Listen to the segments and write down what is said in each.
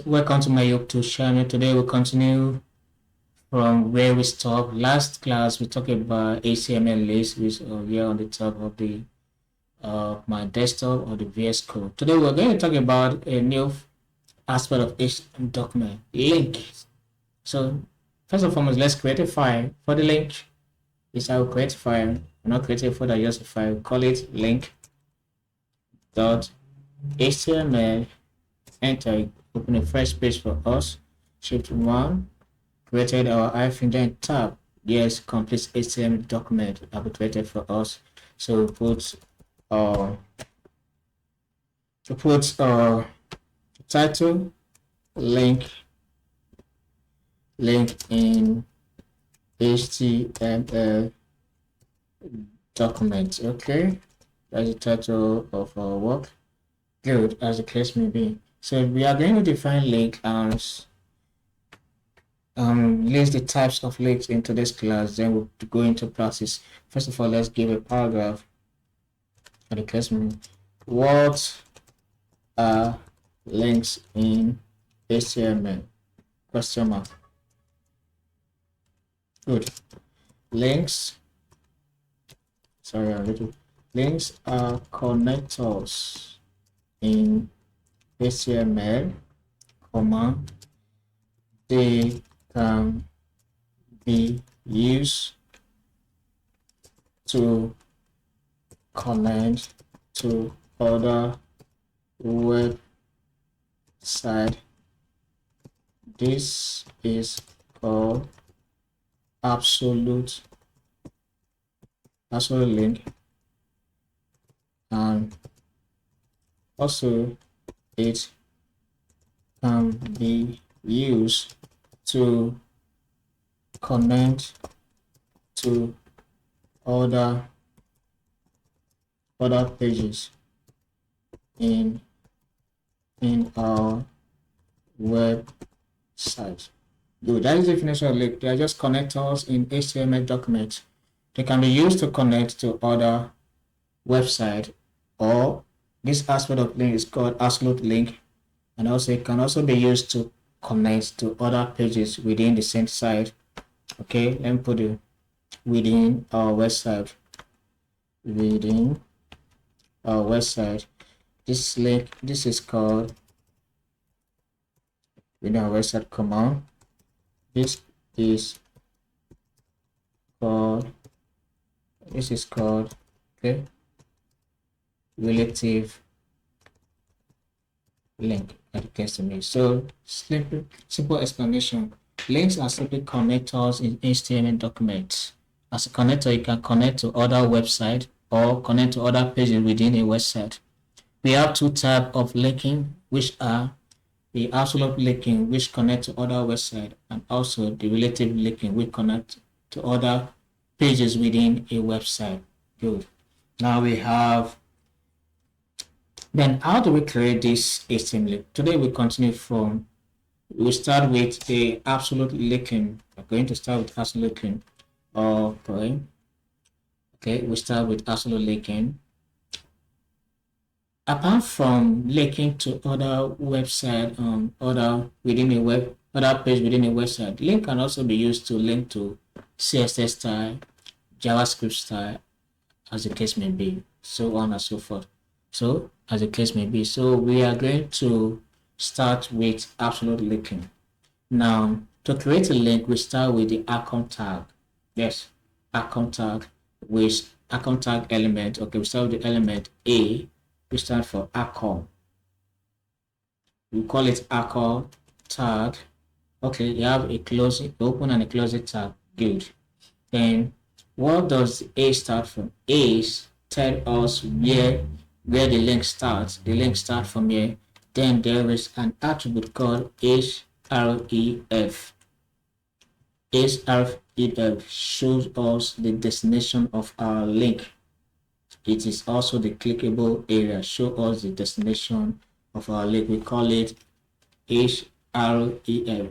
welcome to my YouTube channel. Today we'll continue from where we stopped. Last class we talked about HTML list, which are here on the top of the my desktop or the VS Code. Today we're going to talk about a new aspect of HTML document, link. So first and foremost, let's create a file for the link. This I will create a file. I'm not creating a folder, just a file. Call it link.html. Enter. Open a fresh page for us. Shift 1. Created our then tab. Yes, complete HTML document will be created for us. So put title link in HTML document. Okay, that's the title of our work. Good, as the case may be. So we are going to define link and list the types of links into this class. Then we'll go into practice. First of all, let's give a paragraph for the case. What are links in HTML? Question mark. Good. Links. Sorry, a little. Links are connectors in HTML, they can be used to connect to other websites. This is called absolute link, and also it can be used to connect to other pages in our website. Good. That is the definition of link. They are just connectors in HTML documents. They can be used to connect to other websites, or this aspect of link is called absolute link, and also it can also be used to connect to other pages within the same site. Okay, let me put it within our website. Within our website, this link, this is called within our website command. This is called okay, relative link that occurs to me. So simple explanation. Links are simply connectors in HTML documents. As a connector, you can connect to other websites or connect to other pages within a website. We have two types of linking, which are the absolute linking, which connect to other websites, and also the relative linking, which connect to other pages within a website. Good. Now we have. Then how do we create this HTML link? Today we continue we start with the absolute linking. We're going to start with absolute linking. Okay, we start with absolute linking. Apart from linking to other website, other page within a website, link can also be used to link to CSS style, JavaScript style, as the case may be, so on and so forth. So as the case may be, so we are going to start with absolute linking. Now to create a link, we start with the icon tag. Yes, icon tag with icon tag element. Okay, we start with the element A. We start for icon. We call it icon tag. Okay, you have a closing, open and a closing tag. Good. Then what does A start from? A tells us where the link starts. The link starts from here. Then there is an attribute called href. href shows us the destination of our link. It is also the clickable area. Show us the destination of our link. We call it href.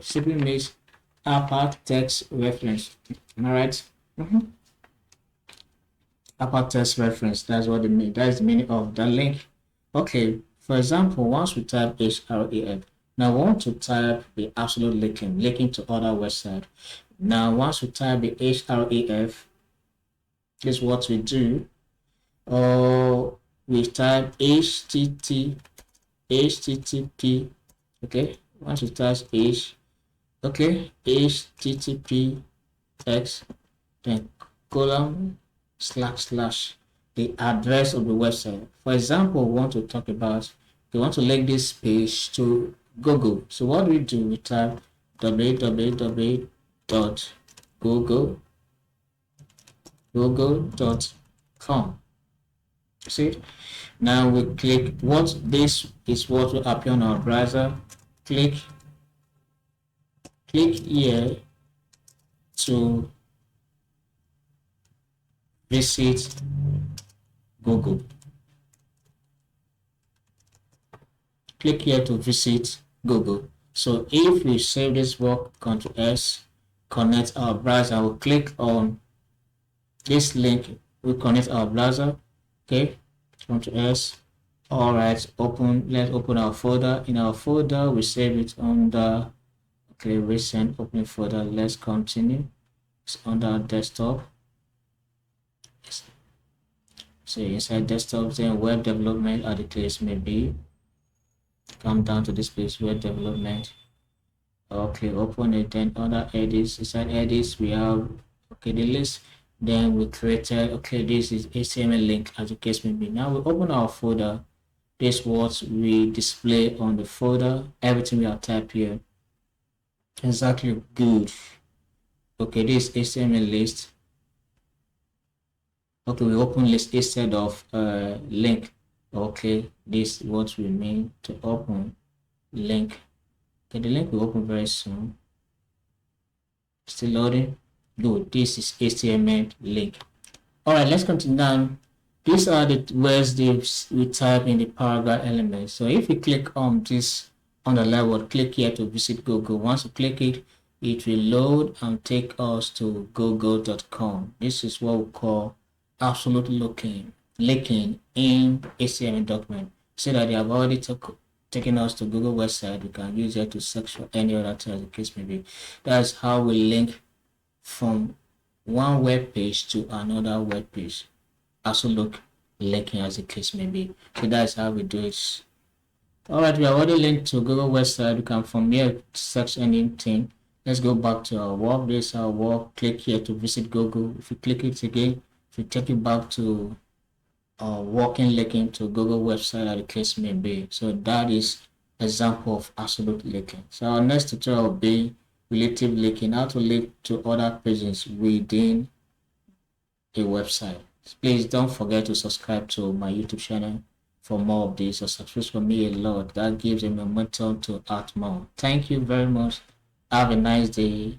Simply means hypertext reference. Am I right? Hypertext reference. That's what it means. That is the meaning of the link. Okay. For example, once we type href, Now we want to type the absolute linking to other website. Now once we type the href, this is what we do. Or we type http, okay, once we type http x, then colon / the address of the website. For example, we want to talk about, we want to link this page to Google. So what do? We type www.google.com. See, now we click what this is what will appear on our browser. Click here to visit Google. Click here to visit Google. So if we save this work, Ctrl S, connect our browser, we'll click on this link, we connect our browser. Okay, Ctrl S. All right, let's open our folder. In our folder, we save it under, okay, recent opening folder. Let's continue. It's under desktop. So inside desktop, then web development at the case may be. Come down to this place, web development. Okay, open it. Then under edits, inside edits we have, okay, the list. Then we created, okay, this is HTML link as the case may be. Now we open our folder. This is what we display on the folder. Everything we have typed here. Exactly good. Okay, this HTML list. Okay, we open list instead of link. Okay, this is what we mean to open link. Okay, the link will open very soon. Still loading. Good. This is HTML link. All right, let's continue down. These are the words we type in the paragraph element. So if we click on this on the level, click here to visit Google. Once you click it, it will load and take us to google.com. This is what we call absolute linking in HTML document. So that they have already taken us to Google website, we can use it to search for any other thing as the case may be. That's how we link from one web page to another web page. Absolute linking as the case may be. So that's how we do it. All right, we are already linked to Google website. You can from here search anything. Let's go back to our work. This is our work. Click here to visit Google. If you click it again, if you take it back to working linking to Google website as the case may be. So that is example of absolute linking. So our next tutorial will be relative linking, how to link to other pages within a website. Please don't forget to subscribe to my YouTube channel for more of this, or subscribe for me a lot. That gives a momentum to add more. Thank you very much. Have a nice day.